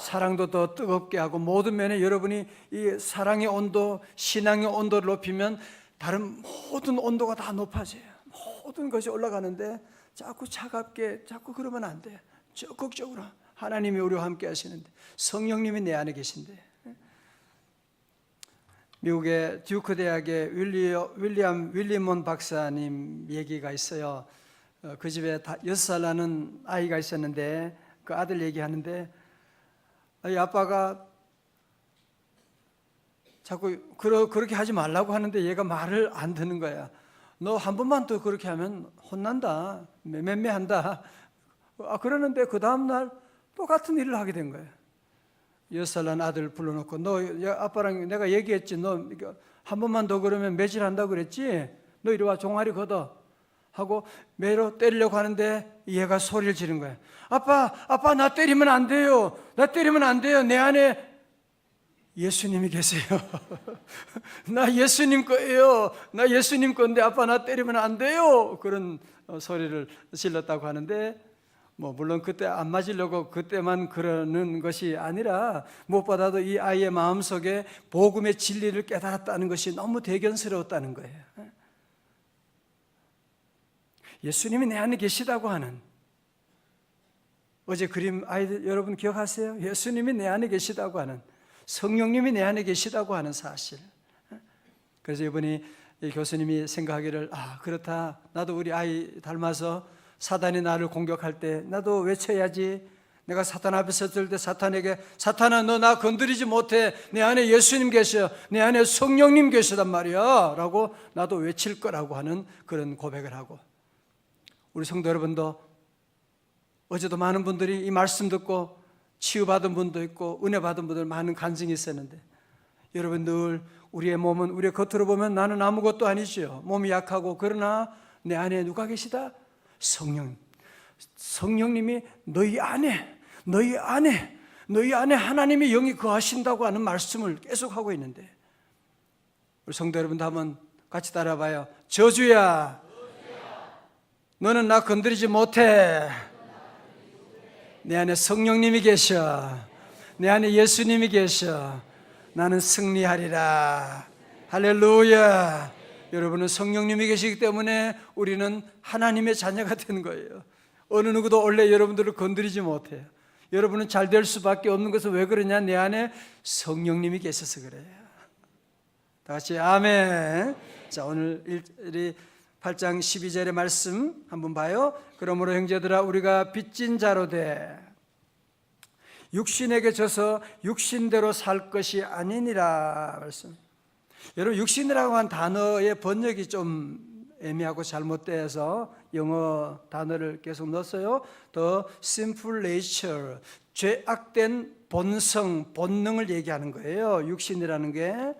사랑도 더 뜨겁게 하고 모든 면에 여러분이 이 사랑의 온도, 신앙의 온도를 높이면 다른 모든 온도가 다 높아져요. 모든 것이 올라가는데 자꾸 차갑게 자꾸 그러면 안 돼요. 적극적으로 하나님이 우리와 함께 하시는데 성령님이 내 안에 계신데. 미국의 듀크 대학의 윌리엄 박사님 얘기가 있어요. 그 집에 6살 나는 아이가 있었는데 그 아들 얘기하는데 이 아빠가 자꾸 그렇게 하지 말라고 하는데 얘가 말을 안 듣는 거야. 너 한 번만 더 그렇게 하면 혼난다, 맴매한다. 그러는데 그 다음날 똑같은 일을 하게 된 거예요. 6살 난 아들 불러놓고 너 아빠랑 내가 얘기했지, 너 한 번만 더 그러면 매질한다고 그랬지, 너 이리 와 종아리 걷어 하고 매로 때리려고 하는데 얘가 소리를 지른 거예요. 아빠 나 때리면 안 돼요. 나 때리면 안 돼요. 내 안에 예수님이 계세요. 나 예수님 거예요. 나 예수님 건데 아빠 나 때리면 안 돼요. 그런 소리를 질렀다고 하는데 물론 그때 안 맞으려고 그때만 그러는 것이 아니라 무엇보다도 이 아이의 마음속에 복음의 진리를 깨달았다는 것이 너무 대견스러웠다는 거예요. 예수님이 내 안에 계시다고 하는, 어제 그림 아이들 여러분 기억하세요? 예수님이 내 안에 계시다고 하는, 성령님이 내 안에 계시다고 하는 사실. 그래서 이번에 교수님이 생각하기를 그렇다, 나도 우리 아이 닮아서 사단이 나를 공격할 때 나도 외쳐야지. 내가 사탄 앞에 섰을 때 사탄에게 사탄아 너 나 건드리지 못해, 내 안에 예수님 계셔, 내 안에 성령님 계시단 말이야 라고 나도 외칠 거라고 하는 그런 고백을 하고, 우리 성도 여러분도 어제도 많은 분들이 이 말씀 듣고 치유받은 분도 있고 은혜 받은 분들 많은 간증이 있었는데, 여러분 늘 우리의 몸은 우리의 겉으로 보면 나는 아무것도 아니죠. 몸이 약하고, 그러나 내 안에 누가 계시다? 성령님이 너희 안에 하나님의 영이 거하신다고 하는 말씀을 계속하고 있는데, 우리 성도 여러분도 한번 같이 따라봐요. 저주야 너는 나 건드리지 못해. 내 안에 성령님이 계셔. 내 안에 예수님이 계셔. 나는 승리하리라. 할렐루야. 여러분은 성령님이 계시기 때문에 우리는 하나님의 자녀가 된 거예요. 어느 누구도 원래 여러분들을 건드리지 못해요. 여러분은 잘 될 수밖에 없는 것은 왜 그러냐? 내 안에 성령님이 계셔서 그래요. 다 같이 아멘. 자, 오늘 8장 12절의 말씀 한번 봐요. 그러므로 형제들아 우리가 빚진 자로 돼 육신에게 져서 육신대로 살 것이 아니니라 말씀. 여러분 육신이라고 한 단어의 번역이 좀 애매하고 잘못돼서 영어 단어를 계속 넣었어요. The sinful nature, 죄악된 본성, 본능을 얘기하는 거예요. 육신이라는 게.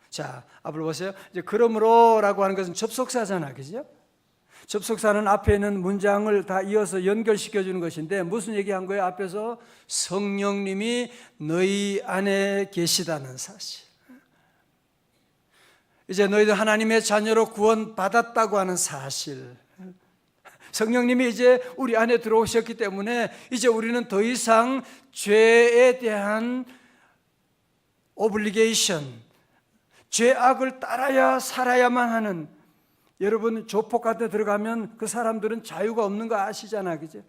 자, 앞을 보세요. 이제 그러므로라고 하는 것은 접속사잖아, 그죠? 접속사는 앞에 있는 문장을 다 이어서 연결시켜 주는 것인데 무슨 얘기한 거예요? 앞에서 성령님이 너희 안에 계시다는 사실. 이제 너희들 하나님의 자녀로 구원받았다고 하는 사실. 성령님이 이제 우리 안에 들어오셨기 때문에 이제 우리는 더 이상 죄에 대한 오블리게이션, 죄악을 따라야 살아야만 하는, 여러분 조폭 같은 데 들어가면 그 사람들은 자유가 없는 거 아시잖아, 그죠?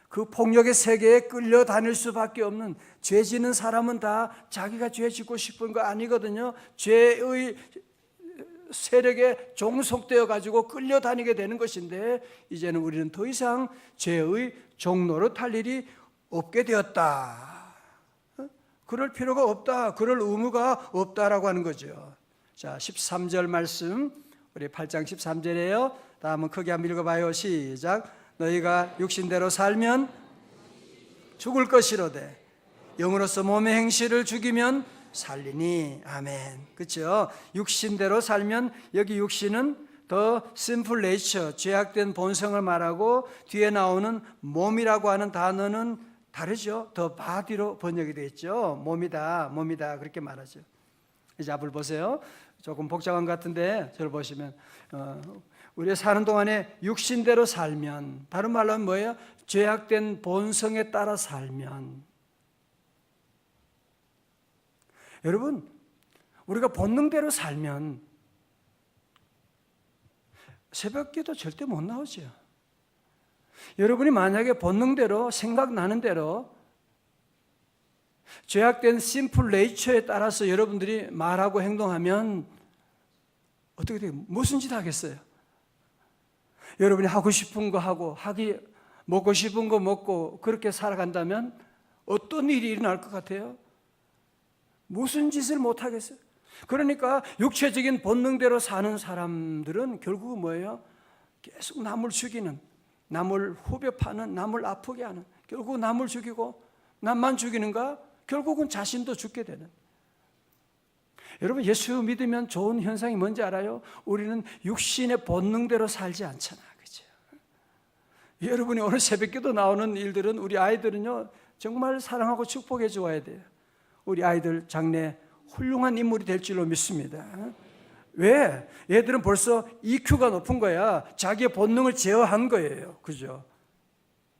그 폭력의 세계에 끌려다닐 수밖에 없는, 죄 지는 사람은 다 자기가 죄 짓고 싶은 거 아니거든요. 죄의 세력에 종속되어 가지고 끌려다니게 되는 것인데, 이제는 우리는 더 이상 죄의 종로로 탈 일이 없게 되었다. 그럴 필요가 없다, 그럴 의무가 없다라고 하는 거죠. 자, 13절 말씀, 우리 8장 13절이에요. 다음은 크게 한번 읽어봐요. 시작. 너희가 육신대로 살면 죽을 것이로되 영으로서 몸의 행실을 죽이면 살리니. 아멘. 그렇죠? 육신대로 살면, 여기 육신은 the sinful nature, 죄악된 본성을 말하고, 뒤에 나오는 몸이라고 하는 단어는 다르죠. the body로 번역이 되어 있죠. 몸이다 그렇게 말하죠. 이제 앞을 보세요. 조금 복잡한 것 같은데 저를 보시면 우리가 사는 동안에 육신대로 살면, 다른 말로 하면 뭐예요? 죄악된 본성에 따라 살면. 여러분, 우리가 본능대로 살면 새벽기도 절대 못 나오죠. 여러분이 만약에 본능대로 생각나는 대로 죄악된 심플 네이처에 따라서 여러분들이 말하고 행동하면 어떻게 돼요? 무슨 짓 하겠어요? 여러분이 하고 싶은 거 하고 먹고 싶은 거 먹고 그렇게 살아간다면 어떤 일이 일어날 것 같아요? 무슨 짓을 못 하겠어요? 그러니까 육체적인 본능대로 사는 사람들은 결국은 뭐예요? 계속 남을 죽이는, 남을 후벼 파는, 남을 아프게 하는, 결국 남을 죽이고 남만 죽이는가? 결국은 자신도 죽게 되는. 여러분, 예수 믿으면 좋은 현상이 뭔지 알아요? 우리는 육신의 본능대로 살지 않잖아, 그죠? 여러분이 오늘 새벽기도 나오는 일들은, 우리 아이들은요 정말 사랑하고 축복해 주어야 돼요. 우리 아이들 장래 훌륭한 인물이 될 줄로 믿습니다. 왜? 얘들은 벌써 EQ가 높은 거야. 자기의 본능을 제어한 거예요, 그죠?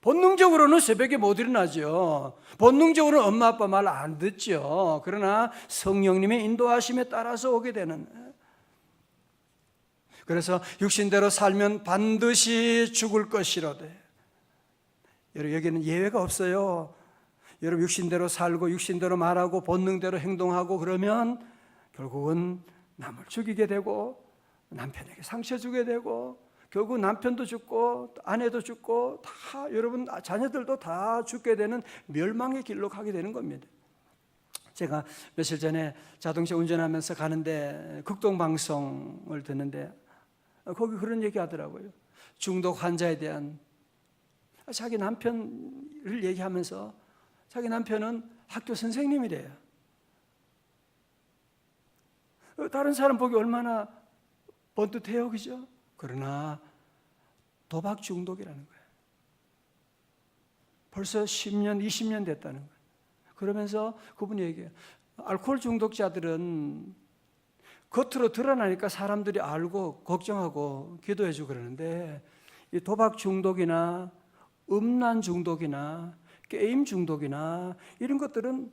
본능적으로는 새벽에 못 일어나죠. 본능적으로는 엄마 아빠 말 안 듣죠. 그러나 성령님의 인도하심에 따라서 오게 되는. 그래서 육신대로 살면 반드시 죽을 것이로되. 여러분, 여기는 예외가 없어요. 여러분, 육신대로 살고 육신대로 말하고 본능대로 행동하고 그러면 결국은 남을 죽이게 되고 남편에게 상처 주게 되고 결국 남편도 죽고 아내도 죽고 다, 여러분 자녀들도 다 죽게 되는 멸망의 길로 가게 되는 겁니다. 제가 며칠 전에 자동차 운전하면서 가는데 극동방송을 듣는데 거기 그런 얘기 하더라고요. 중독 환자에 대한, 자기 남편을 얘기하면서 자기 남편은 학교 선생님이래요. 다른 사람 보기 얼마나 번듯해요, 그죠? 그러나 도박 중독이라는 거예요. 벌써 10년, 20년 됐다는 거예요. 그러면서 그분이 얘기해요. 알코올 중독자들은 겉으로 드러나니까 사람들이 알고 걱정하고 기도해주고 그러는데, 이 도박 중독이나 음란 중독이나 게임 중독이나 이런 것들은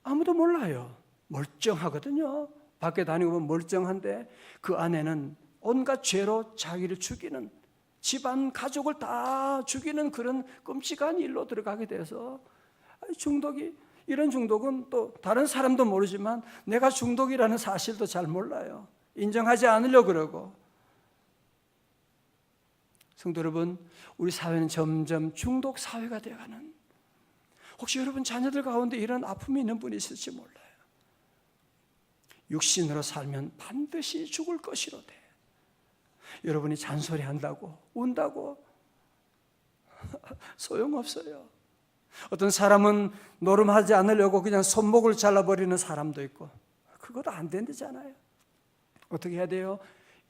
아무도 몰라요. 멀쩡하거든요. 밖에 다니고 보면 멀쩡한데 그 안에는 온갖 죄로 자기를 죽이는, 집안 가족을 다 죽이는 그런 끔찍한 일로 들어가게 돼서 중독이, 이런 중독은 또 다른 사람도 모르지만 내가 중독이라는 사실도 잘 몰라요. 인정하지 않으려고 그러고. 성도 여러분, 우리 사회는 점점 중독 사회가 되어가는, 혹시 여러분 자녀들 가운데 이런 아픔이 있는 분이 있을지 몰라요. 육신으로 살면 반드시 죽을 것이로되. 여러분이 잔소리한다고 운다고 소용없어요. 어떤 사람은 노름하지 않으려고 그냥 손목을 잘라버리는 사람도 있고, 그것도 안 된다잖아요. 어떻게 해야 돼요?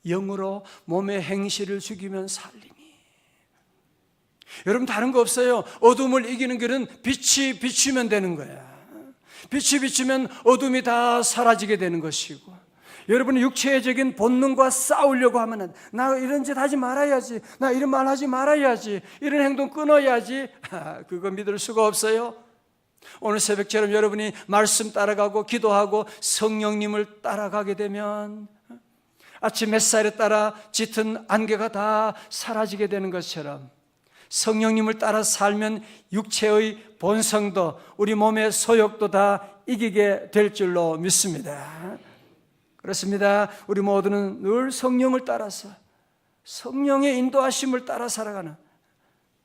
영으로 몸의 행실을 죽이면 살리니. 여러분, 다른 거 없어요. 어둠을 이기는 길은 빛이 비추면 되는 거야. 빛이 비추면 어둠이 다 사라지게 되는 것이고, 여러분이 육체적인 본능과 싸우려고 하면 나 이런 짓 하지 말아야지, 나 이런 말 하지 말아야지, 이런 행동 끊어야지, 그거 믿을 수가 없어요. 오늘 새벽처럼 여러분이 말씀 따라가고 기도하고 성령님을 따라가게 되면 아침 햇살에 따라 짙은 안개가 다 사라지게 되는 것처럼 성령님을 따라 살면 육체의 본성도 우리 몸의 소욕도 다 이기게 될 줄로 믿습니다. 그렇습니다. 우리 모두는 늘 성령을 따라서 성령의 인도하심을 따라 살아가는,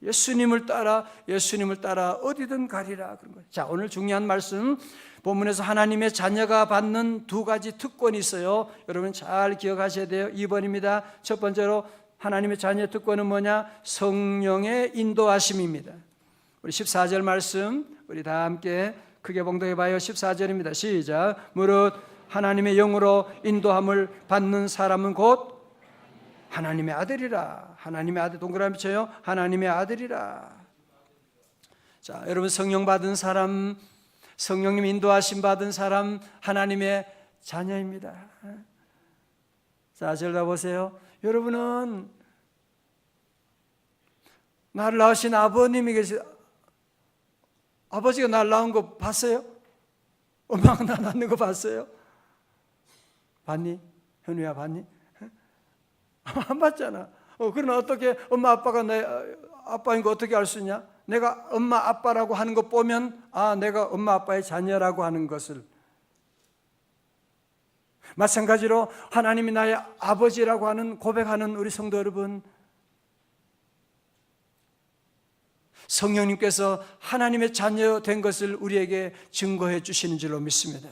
예수님을 따라 어디든 가리라, 그런 거예요. 자, 오늘 중요한 말씀, 본문에서 하나님의 자녀가 받는 두 가지 특권이 있어요. 여러분 잘 기억하셔야 돼요. 2번입니다. 첫 번째로 하나님의 자녀의 특권은 뭐냐? 성령의 인도하심입니다. 우리 14절 말씀 우리 다 함께 크게 봉독해 봐요. 14절입니다. 시작. 무릇 하나님의 영으로 인도함을 받는 사람은 곧 하나님의 아들이라. 하나님의 아들, 동그라미 쳐요. 하나님의 아들이라. 자, 여러분 성령 받은 사람, 성령님 인도하심 받은 사람 하나님의 자녀입니다. 자, 절 다 보세요. 여러분은 나를 낳으신 아버님이 계시, 아버지가 날 낳은 거 봤어요? 엄마가 나 낳는 거 봤어요? 봤니? 현우야 봤니? 안 봤잖아. 그러나 어떻게 엄마 아빠가 내 아빠인 거 어떻게 알 수 있냐? 내가 엄마 아빠라고 하는 거 보면 내가 엄마 아빠의 자녀라고 하는 것을. 마찬가지로 하나님이 나의 아버지라고 하는 고백하는 우리 성도 여러분, 성령님께서 하나님의 자녀 된 것을 우리에게 증거해 주시는 줄로 믿습니다.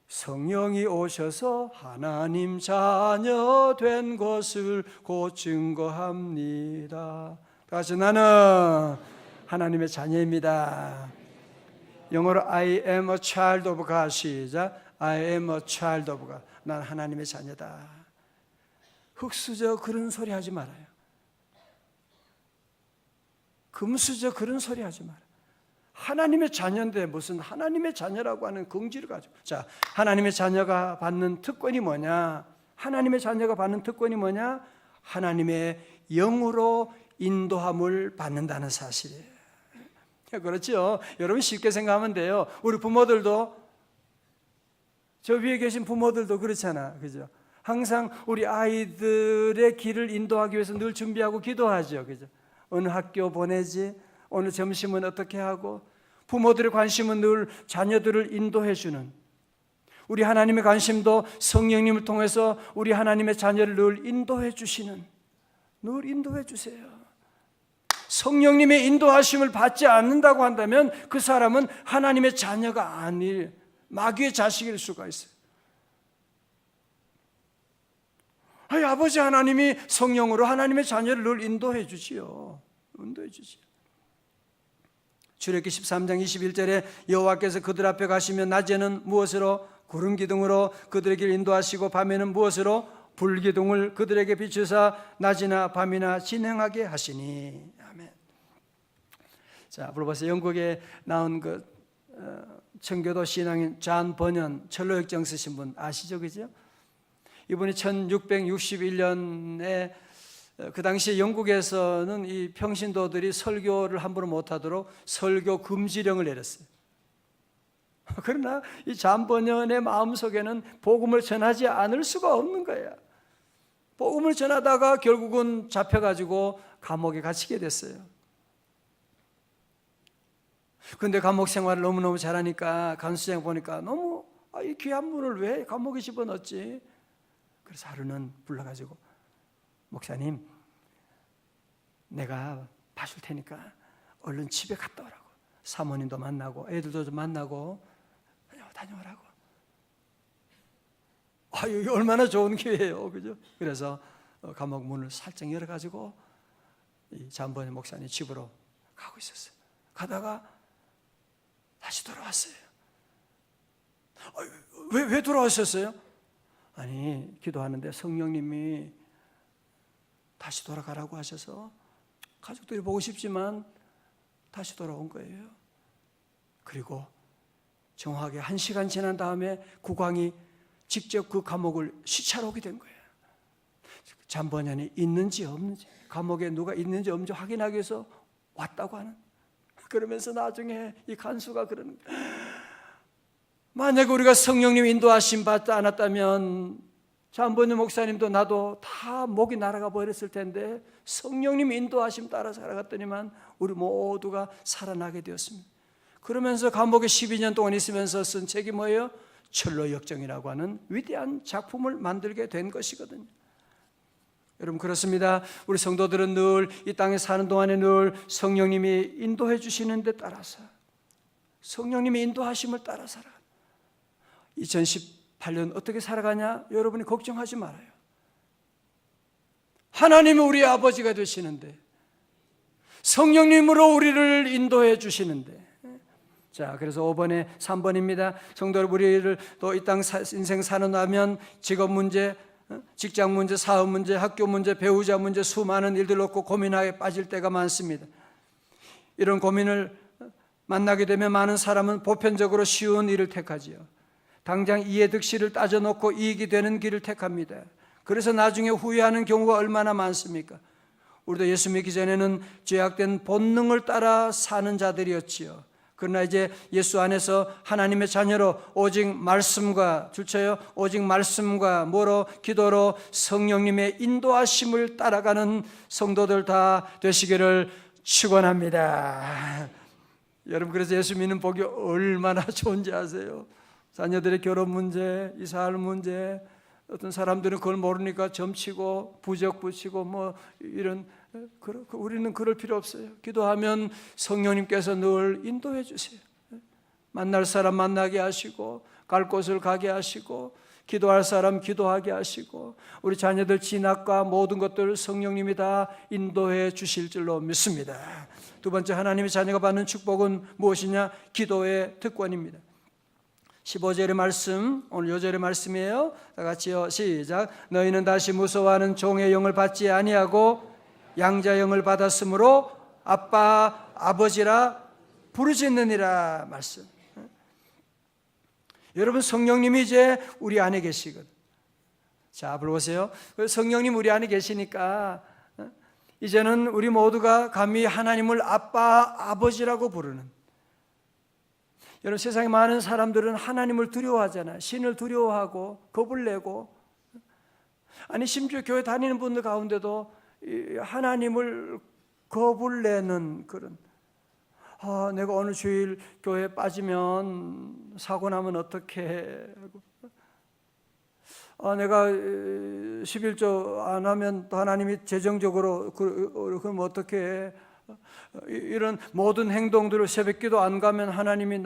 성령이 오셔서 하나님 자녀 된 것을 곧 증거합니다. 다시 나는 하나님의 자녀입니다. 영어로 I am a child of God. 시작. I am a child of God. 난 하나님의 자녀다. 흙수저 그런 소리 하지 말아요. 금수저 그런 소리 하지 마라. 하나님의 자녀인데 무슨 하나님의 자녀라고 하는 긍지를 가지고. 자, 하나님의 자녀가 받는 특권이 뭐냐? 하나님의 자녀가 받는 특권이 뭐냐? 하나님의 영으로 인도함을 받는다는 사실이에요. 그렇죠? 여러분 쉽게 생각하면 돼요. 우리 부모들도, 저 위에 계신 부모들도 그렇잖아. 그죠? 항상 우리 아이들의 길을 인도하기 위해서 늘 준비하고 기도하죠. 그죠? 어느 학교 보내지? 오늘 점심은 어떻게 하고? 부모들의 관심은 늘 자녀들을 인도해 주는, 우리 하나님의 관심도 성령님을 통해서 우리 하나님의 자녀를 늘 인도해 주시는, 늘 인도해 주세요. 성령님의 인도하심을 받지 않는다고 한다면 그 사람은 하나님의 자녀가 아니 마귀의 자식일 수가 있어요. 아버지 하나님이 성령으로 하나님의 자녀를 늘 인도해 주지요. 인도해 주지요. 출애굽기 13장 21절에 여호와께서 그들 앞에 가시면 낮에는 무엇으로? 구름 기둥으로 그들의 길 인도하시고 밤에는 무엇으로? 불 기둥을 그들에게 비추사 낮이나 밤이나 진행하게 하시니. 아멘. 자, 물어보세요. 영국에 나온 그 청교도 신앙인 존 버년 철로역정 쓰신 분 아시죠? 그죠? 이분이 1661년에 그 당시에 영국에서는 이 평신도들이 설교를 함부로 못하도록 설교 금지령을 내렸어요. 그러나 이 존 버년의 마음속에는 복음을 전하지 않을 수가 없는 거야. 복음을 전하다가 결국은 잡혀가지고 감옥에 갇히게 됐어요. 그런데 감옥 생활을 너무너무 잘하니까 간수장 보니까 너무 이 귀한 분을 왜 감옥에 집어넣었지? 그래서 하루는 불러가지고, 목사님, 내가 봐줄 테니까 얼른 집에 갔다 오라고. 사모님도 만나고 애들도 좀 만나고 다녀오라고. 여기 얼마나 좋은 기회예요, 그죠? 그래서 감옥 문을 살짝 열어가지고 이 잠번의 목사님 집으로 가고 있었어요. 가다가 다시 돌아왔어요. 왜 돌아오셨어요? 아니, 기도하는데 성령님이 다시 돌아가라고 하셔서 가족들이 보고 싶지만 다시 돌아온 거예요. 그리고 정확하게 1시간 지난 다음에 국왕이 직접 그 감옥을 시찰 오게 된 거예요. 잠번년이 있는지 없는지, 감옥에 누가 있는지 없는지 확인하기 위해서 왔다고 하는. 그러면서 나중에 이 간수가 그러는 거예요. 만약에 우리가 성령님 인도하심 받지 않았다면 잠번년 목사님도 나도 다 목이 날아가 버렸을 텐데 성령님 인도하심 따라 살아갔더니만 우리 모두가 살아나게 되었습니다. 그러면서 감옥에 12년 동안 있으면서 쓴 책이 뭐예요? 철로역정이라고 하는 위대한 작품을 만들게 된 것이거든요. 여러분, 그렇습니다. 우리 성도들은 늘 이 땅에 사는 동안에 늘 성령님이 인도해 주시는 데 따라서, 성령님의 인도하심을 따라 살아. 2018년 어떻게 살아가냐? 여러분이 걱정하지 말아요. 하나님이 우리의 아버지가 되시는데, 성령님으로 우리를 인도해 주시는데. 자, 그래서 5번에 3번입니다. 성도 여러분, 우리를 또 이 땅 인생 사는 나면 직업 문제, 직장 문제, 사업 문제, 학교 문제, 배우자 문제, 수많은 일들 놓고 고민하에 빠질 때가 많습니다. 이런 고민을 만나게 되면 많은 사람은 보편적으로 쉬운 일을 택하지요. 당장 이해득실을 따져놓고 이익이 되는 길을 택합니다. 그래서 나중에 후회하는 경우가 얼마나 많습니까? 우리도 예수 믿기 전에는 죄악된 본능을 따라 사는 자들이었지요. 그러나 이제 예수 안에서 하나님의 자녀로 오직 말씀과 줄쳐요. 오직 말씀과 뭐로? 기도로 성령님의 인도하심을 따라가는 성도들 다 되시기를 축원합니다. 여러분, 그래서 예수 믿는 복이 얼마나 좋은지 아세요? 자녀들의 결혼 문제, 이사할 문제, 어떤 사람들은 그걸 모르니까 점치고 부적 붙이고 뭐 이런, 우리는 그럴 필요 없어요. 기도하면 성령님께서 늘 인도해 주세요. 만날 사람 만나게 하시고, 갈 곳을 가게 하시고, 기도할 사람 기도하게 하시고, 우리 자녀들 진학과 모든 것들을 성령님이 다 인도해 주실 줄로 믿습니다. 두 번째, 하나님의 자녀가 받는 축복은 무엇이냐? 기도의 특권입니다. 15절의 말씀, 오늘 요절의 말씀이에요. 다 같이요, 시작. 너희는 다시 무서워하는 종의 영을 받지 아니하고 양자 영을 받았으므로 아빠, 아버지라 부르짖느니라. 말씀. 여러분, 성령님이 이제 우리 안에 계시거든. 자, 불러보세요. 성령님 우리 안에 계시니까 이제는 우리 모두가 감히 하나님을 아빠, 아버지라고 부르는, 여러분, 세상에 많은 사람들은 하나님을 두려워하잖아요. 신을 두려워하고 겁을 내고, 아니 심지어 교회 다니는 분들 가운데도 하나님을 겁을 내는 그런, 내가 어느 주일 교회에 빠지면 사고 나면 어떡해, 내가 11조 안 하면 또 하나님이 재정적으로 그럼 어떡해, 이런 모든 행동들을 새벽기도 안 가면 하나님이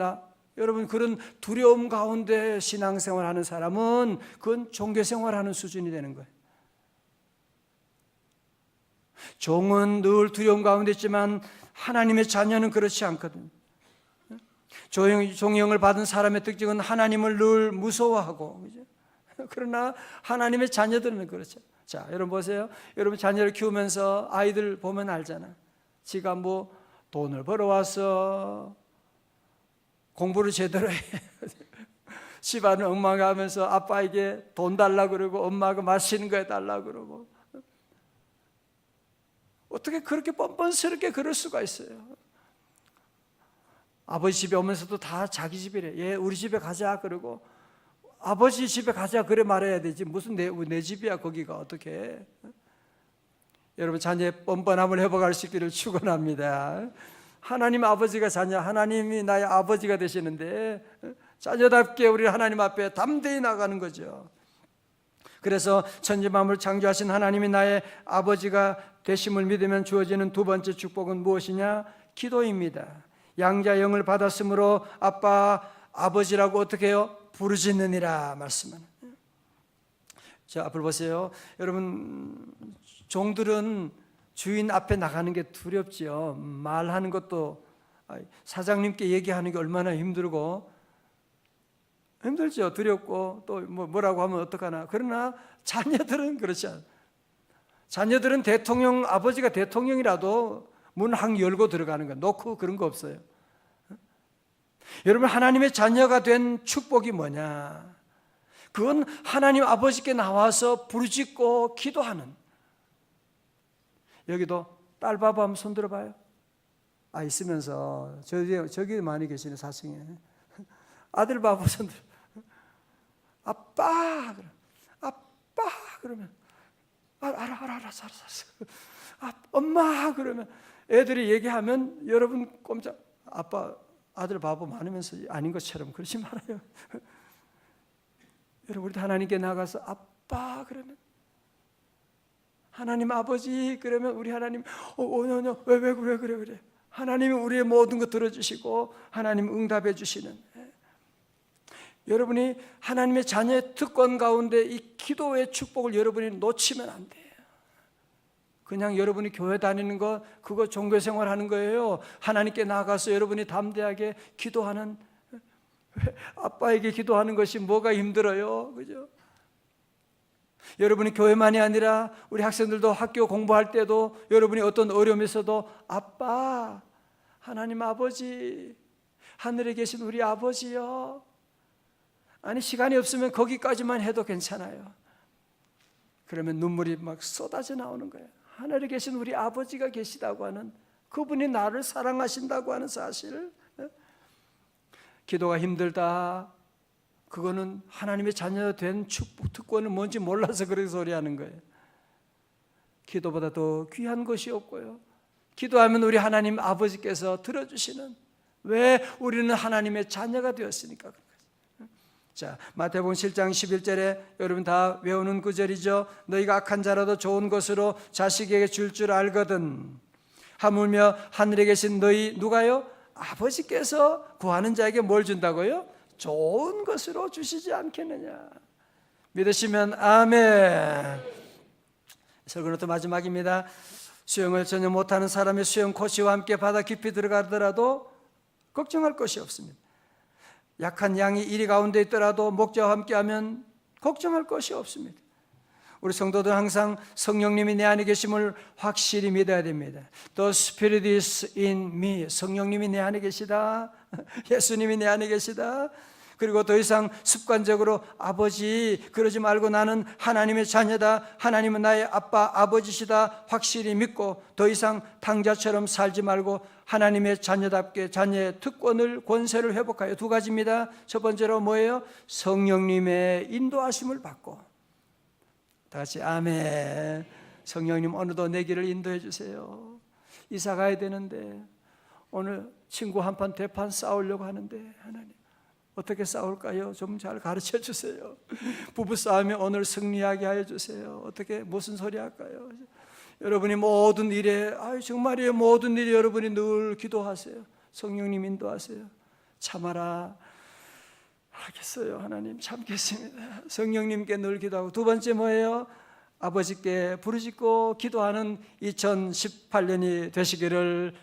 여러분, 그런 두려움 가운데 신앙생활하는 사람은 그건 종교생활하는 수준이 되는 거예요. 종은 늘 두려움 가운데 있지만 하나님의 자녀는 그렇지 않거든요. 종영을 받은 사람의 특징은 하나님을 늘 무서워하고, 그죠? 그러나 하나님의 자녀들은 그렇죠. 자, 여러분 보세요. 여러분 자녀를 키우면서 아이들 보면 알잖아. 지가 뭐 돈을 벌어와서 공부를 제대로 해. 집안을 엉망하면서 아빠에게 돈 달라고 그러고 엄마가 마시는 거 해달라고 그러고, 어떻게 그렇게 뻔뻔스럽게 그럴 수가 있어요? 아버지 집에 오면서도 다 자기 집이래. 얘 우리 집에 가자 그러고, 아버지 집에 가자 그래 말해야 되지, 무슨 내 집이야 거기가, 어떻게 해? 여러분, 자녀의 뻔뻔함을 회복할 수 있기를 축원합니다. 하나님 아버지가 자녀, 하나님이 나의 아버지가 되시는데 자녀답게 우리 하나님 앞에 담대히 나가는 거죠. 그래서 천지만물을 창조하신 하나님이 나의 아버지가 되심을 믿으면 주어지는 두 번째 축복은 무엇이냐? 기도입니다. 양자 영을 받았으므로 아빠, 아버지라고 어떻게 해요? 부르짖느니라 말씀은. 자, 앞을 보세요. 여러분, 종들은 주인 앞에 나가는 게 두렵지요. 말하는 것도, 사장님께 얘기하는 게 얼마나 힘들고 힘들죠. 두렵고 또 뭐라고 하면 어떡하나. 그러나 자녀들은 그렇지 않아요. 자녀들은 대통령, 아버지가 대통령이라도 문 항 열고 들어가는 거, 놓고 그런 거 없어요. 여러분, 하나님의 자녀가 된 축복이 뭐냐? 그건 하나님 아버지께 나와서 부르짖고 기도하는. 여기도 딸 바보 한번 손 들어봐요. 있으면서 저기 많이 계시네, 4층에. 아들 바보 손 들어. 아빠 그럼, 아빠 그러면 알았어. 엄마 그러면, 애들이 얘기하면 여러분 꼼짝, 아빠 아들 바보 많으면서 아닌 것처럼 그러지 말아요. 여러분, 우리 하나님께 나가서 아빠 그러면, 하나님 아버지 그러면 우리 하나님 왜 그래. 하나님이 우리의 모든 것 들어주시고 하나님 응답해 주시는, 여러분이 하나님의 자녀의 특권 가운데 이 기도의 축복을 여러분이 놓치면 안 돼요. 그냥 여러분이 교회 다니는 거, 그거 종교생활 하는 거예요. 하나님께 나가서 여러분이 담대하게 기도하는, 아빠에게 기도하는 것이 뭐가 힘들어요, 그죠? 여러분이 교회만이 아니라 우리 학생들도 학교 공부할 때도 여러분이 어떤 어려움이 있어도 아빠, 하나님 아버지, 하늘에 계신 우리 아버지요. 아니, 시간이 없으면 거기까지만 해도 괜찮아요. 그러면 눈물이 막 쏟아져 나오는 거예요. 하늘에 계신 우리 아버지가 계시다고 하는, 그분이 나를 사랑하신다고 하는 사실. 기도가 힘들다, 그거는 하나님의 자녀 된 축복 특권은 뭔지 몰라서 그렇게 소리하는 거예요. 기도보다 더 귀한 것이 없고요, 기도하면 우리 하나님 아버지께서 들어주시는, 왜 우리는 하나님의 자녀가 되었으니까. 자, 마태복음 7장 11절에 여러분 다 외우는 구절이죠. 너희가 악한 자라도 좋은 것으로 자식에게 줄 줄 알거든. 하물며 하늘에 계신 너희 누가요? 아버지께서 구하는 자에게 뭘 준다고요? 좋은 것으로 주시지 않겠느냐. 믿으시면 아멘. 설교노트 마지막입니다. 수영을 전혀 못하는 사람의 수영 코치와 함께 바다 깊이 들어가더라도 걱정할 것이 없습니다. 약한 양이 이리 가운데 있더라도 목자와 함께하면 걱정할 것이 없습니다. 우리 성도들은 항상 성령님이 내 안에 계심을 확실히 믿어야 됩니다. The Spirit is in me. 성령님이 내 안에 계시다, 예수님이 내 안에 계시다. 그리고 더 이상 습관적으로 아버지 그러지 말고 나는 하나님의 자녀다, 하나님은 나의 아빠 아버지시다 확실히 믿고 더 이상 탕자처럼 살지 말고 하나님의 자녀답게 자녀의 특권을, 권세를 회복하여 두 가지입니다. 첫 번째로 뭐예요? 성령님의 인도하심을 받고. 다 같이 아멘. 성령님 오늘도 내 길을 인도해 주세요. 이사 가야 되는데 오늘 친구 한판 대판 싸우려고 하는데 하나님 어떻게 싸울까요? 좀 잘 가르쳐 주세요. 부부싸움에 오늘 승리하게 하여 주세요. 어떻게 무슨 소리 할까요? 여러분이 모든 일에 정말이에요, 모든 일에 여러분이 늘 기도하세요. 성령님 인도하세요. 참아라. 알겠어요. 하나님 참겠습니다. 성령님께 늘 기도하고. 두 번째 뭐예요? 아버지께 부르짖고 기도하는 2018년이 되시기를